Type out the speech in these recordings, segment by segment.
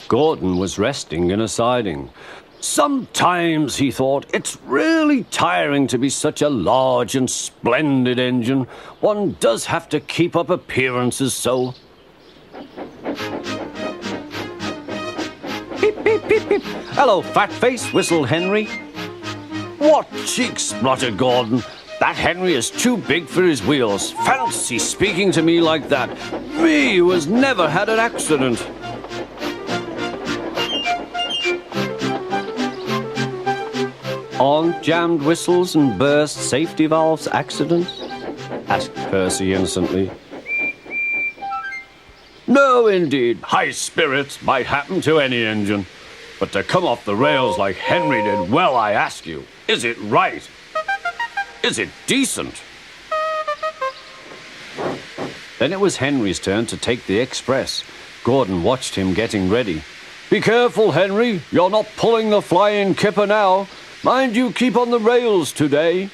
Gordon was resting in a siding. Sometimes, he thought, it's really tiring to be such a large and splendid engine. One does have to keep up appearances so. Beep, beep, beep, beep. Hello, fat face, whistled Henry. What cheeks, spluttered Gordon. That Henry is too big for his wheels. Fancy speaking to me like that. Me, who has never had an accident. Aren't jammed whistles and burst safety valves accidents? Asked Percy innocently. No, indeed. High spirits might happen to any engine. But to come off the rails like Henry did, well, I ask you, is it right? Is it decent? Then it was Henry's turn to take the express. Gordon watched him getting ready. Be careful, Henry. You're not pulling the flying kipper now. Mind you keep on the rails today.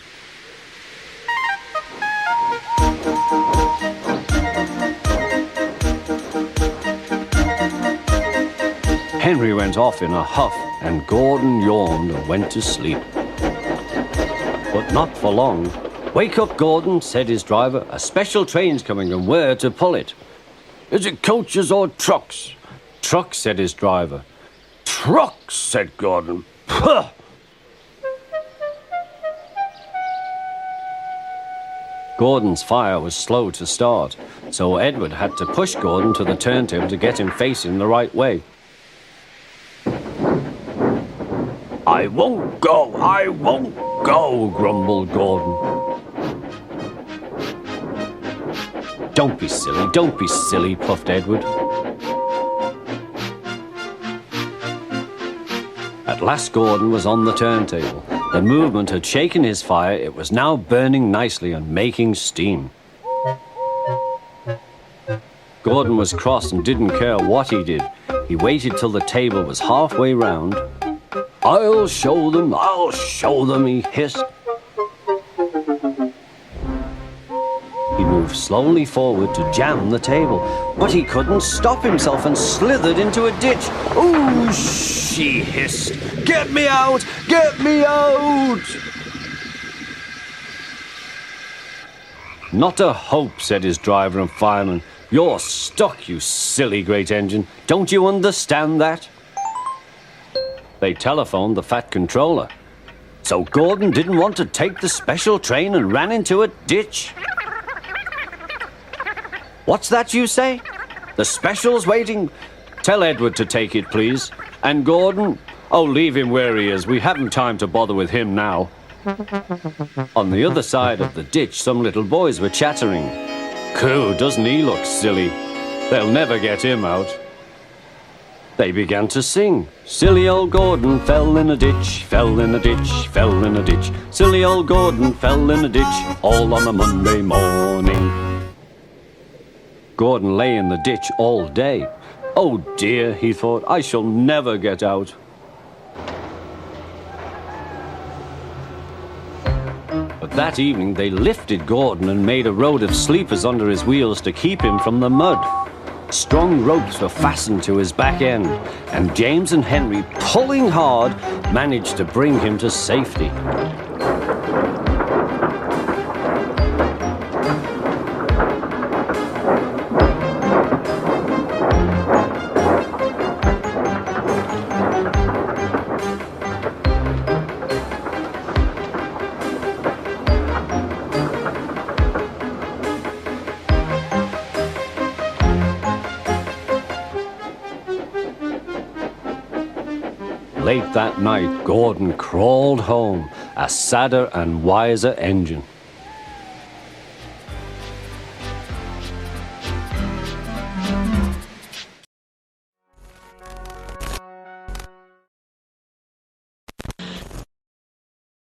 Henry went off in a huff, and Gordon yawned and went to sleep. But not for long. Wake up, Gordon, said his driver. A special train's coming, and we're to pull it. Is it coaches or trucks? Trucks, said his driver. Trucks, said Gordon. Puh! Gordon's fire was slow to start, so Edward had to push Gordon to the turntable to get him facing the right way. I won't go, grumbled Gordon. Don't be silly, puffed Edward. At last Gordon was on the turntable. The movement had shaken his fire. It was now burning nicely and making steam. Gordon was cross and didn't care what he did. He waited till the table was halfway round. I'll show them, he hissed. He moved slowly forward to jam the table, but he couldn't stop himself and slithered into a ditch. Ooh, she hissed. Get me out! Get me out! Not a hope, said his driver and fireman. You're stuck, you silly great engine. Don't you understand that? They telephoned the Fat Controller. So Gordon didn't want to take the special train and ran into a ditch. What's that you say? The special's waiting? Tell Edward to take it, please. And Gordon? Oh, leave him where he is. We haven't time to bother with him now. On the other side of the ditch, some little boys were chattering. Coo, doesn't he look silly? They'll never get him out. They began to sing. Silly old Gordon fell in a ditch, fell in a ditch, fell in a ditch. Silly old Gordon fell in a ditch, all on a Monday morning. Gordon lay in the ditch all day. Oh dear, he thought, I shall never get out. But that evening they lifted Gordon and made a road of sleepers under his wheels to keep him from the mud. Strong ropes were fastened to his back end, and James and Henry, pulling hard, managed to bring him to safety. Late that night, Gordon crawled home, a sadder and wiser engine.